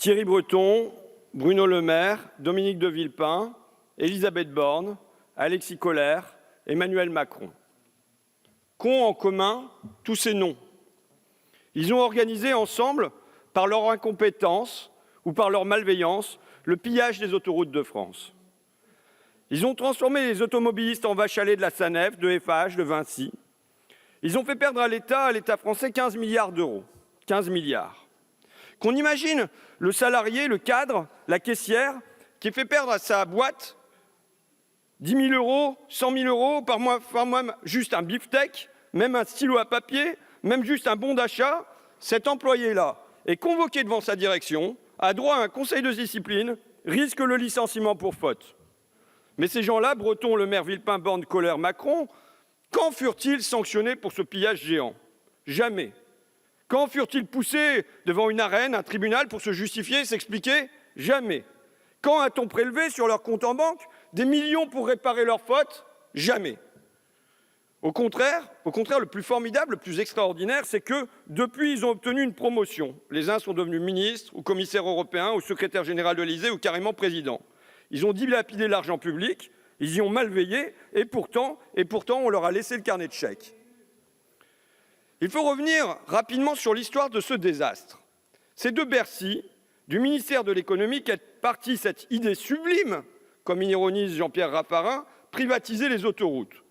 Thierry Breton, Bruno Le Maire, Dominique de Villepin, Élisabeth Borne, Alexis Collère, Emmanuel Macron. Qu'ont en commun tous ces noms? Ils ont organisé ensemble, par leur incompétence ou par leur malveillance, le pillage des autoroutes de France. Ils ont transformé les automobilistes en vaches à lait de la SANEF, de Eiffage, de Vinci. Ils ont fait perdre à l'État français 15 milliards d'euros. 15 milliards. Qu'on imagine le salarié, le cadre, la caissière, qui fait perdre à sa boîte 10 000 euros, 100 000 euros, par mois, juste un beefsteak, même un stylo à papier, même juste un bon d'achat. Cet employé-là est convoqué devant sa direction, a droit à un conseil de discipline, risque le licenciement pour faute. Mais ces gens-là, Breton, Le Maire, Villepin, Borne, Collère, Macron, quand furent-ils sanctionnés pour ce pillage géant? Jamais. Quand furent-ils poussés devant une arène, un tribunal, pour se justifier, s'expliquer? Jamais. Quand a-t-on prélevé sur leur compte en banque des millions pour réparer leurs fautes? Jamais. Au contraire, le plus formidable, le plus extraordinaire, c'est que depuis, ils ont obtenu une promotion. Les uns sont devenus ministres, ou commissaires européens, ou secrétaire général de l'Élysée, ou carrément président. Ils ont dilapidé l'argent public, ils y ont mal veillé, et pourtant, on leur a laissé le carnet de chèques. Il faut revenir rapidement sur l'histoire de ce désastre. C'est de Bercy, du ministère de l'économie, qu'est partie cette idée sublime, comme ironise Jean-Pierre Raffarin, privatiser les autoroutes.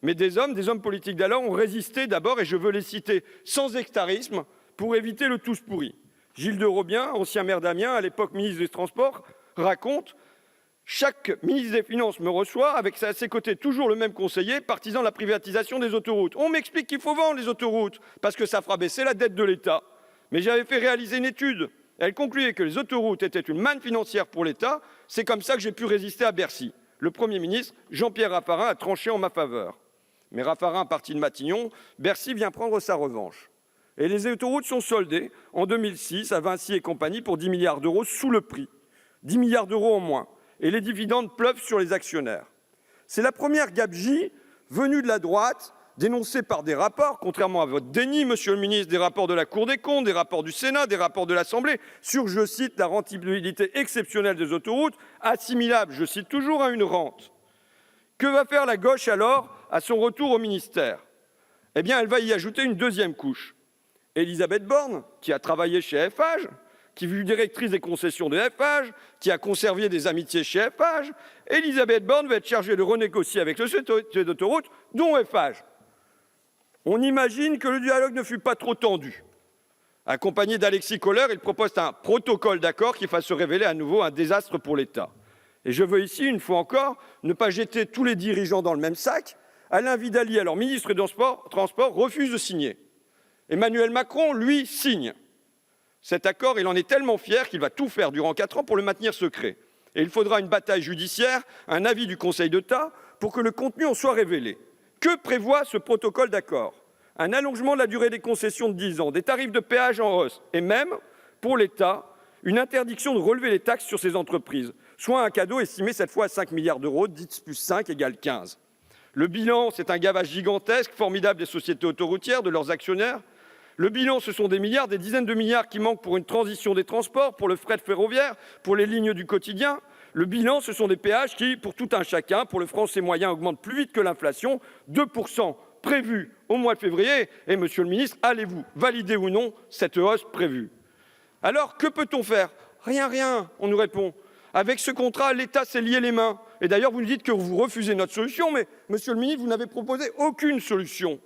Mais des hommes politiques d'alors ont résisté d'abord, et je veux les citer sans hectarisme, pour éviter le tous pourri. Gilles de Robien, ancien maire d'Amiens, à l'époque ministre des Transports, raconte: chaque ministre des Finances me reçoit, avec à ses côtés toujours le même conseiller, partisan de la privatisation des autoroutes. On m'explique qu'il faut vendre les autoroutes, parce que ça fera baisser la dette de l'État. Mais j'avais fait réaliser une étude. Elle concluait que les autoroutes étaient une manne financière pour l'État. C'est comme ça que j'ai pu résister à Bercy. Le Premier ministre, Jean-Pierre Raffarin, a tranché en ma faveur. Mais Raffarin parti de Matignon, Bercy vient prendre sa revanche. Et les autoroutes sont soldées en 2006 à Vinci et compagnie pour 10 milliards d'euros sous le prix. 10 milliards d'euros en moins. Et les dividendes pleuvent sur les actionnaires. C'est la première gabegie venue de la droite, dénoncée par des rapports, contrairement à votre déni, monsieur le ministre, des rapports de la Cour des comptes, des rapports du Sénat, des rapports de l'Assemblée, sur, je cite, la rentabilité exceptionnelle des autoroutes, assimilable, je cite toujours, à une rente. Que va faire la gauche alors à son retour au ministère? Eh bien, elle va y ajouter une deuxième couche. Élisabeth Borne, qui a travaillé chez Eiffage, qui fut directrice des concessions de Eiffage, qui a conservé des amitiés chez Eiffage, Élisabeth Borne va être chargée de renégocier avec le société d'autoroute, dont Eiffage. On imagine que le dialogue ne fut pas trop tendu. Accompagné d'Alexis Collère, il propose un protocole d'accord qui va se révéler à nouveau un désastre pour l'État. Et je veux ici, une fois encore, ne pas jeter tous les dirigeants dans le même sac. Alain Vidali, alors ministre des Transports, refuse de signer. Emmanuel Macron, lui, signe. Cet accord, il en est tellement fier qu'il va tout faire durant 4 ans pour le maintenir secret. Et il faudra une bataille judiciaire, un avis du Conseil d'État, pour que le contenu en soit révélé. Que prévoit ce protocole d'accord? Un allongement de la durée des concessions de 10 ans, des tarifs de péage en hausse, et même, pour l'État, une interdiction de relever les taxes sur ces entreprises, soit un cadeau estimé cette fois à 5 milliards d'euros, 10 plus 5 égale 15. Le bilan, c'est un gavage gigantesque, formidable des sociétés autoroutières, de leurs actionnaires. Le bilan, ce sont des milliards, des dizaines de milliards qui manquent pour une transition des transports, pour le fret ferroviaire, pour les lignes du quotidien. Le bilan, ce sont des péages qui, pour tout un chacun, pour le français moyen, augmentent plus vite que l'inflation, 2% prévus au mois de février. Et monsieur le ministre, allez-vous valider ou non cette hausse prévue? Alors, que peut-on faire? Rien, on nous répond. Avec ce contrat, l'État s'est lié les mains. Et d'ailleurs, vous nous dites que vous refusez notre solution, mais monsieur le ministre, vous n'avez proposé aucune solution.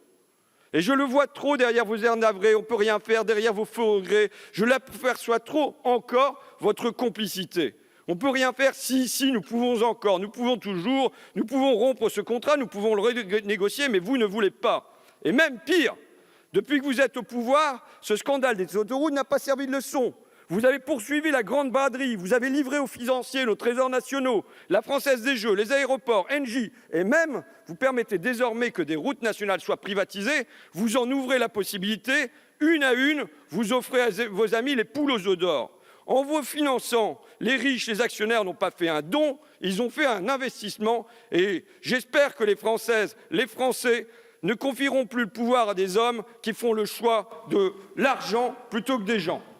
Et je le vois trop derrière vos airs navrés, on ne peut rien faire, derrière vos faux regrets. Je l'aperçois trop encore votre complicité. On ne peut rien faire, si, nous pouvons encore, nous pouvons toujours, nous pouvons rompre ce contrat, nous pouvons le renégocier, mais vous ne voulez pas. Et même pire, depuis que vous êtes au pouvoir, ce scandale des autoroutes n'a pas servi de leçon. Vous avez poursuivi la grande braderie, vous avez livré aux financiers nos trésors nationaux, la Française des Jeux, les aéroports, Engie, et même, vous permettez désormais que des routes nationales soient privatisées, vous en ouvrez la possibilité, une à une, vous offrez à vos amis les poules aux œufs d'or. En vous finançant, les riches, les actionnaires n'ont pas fait un don, ils ont fait un investissement, et j'espère que les Françaises, les Français ne confieront plus le pouvoir à des hommes qui font le choix de l'argent plutôt que des gens.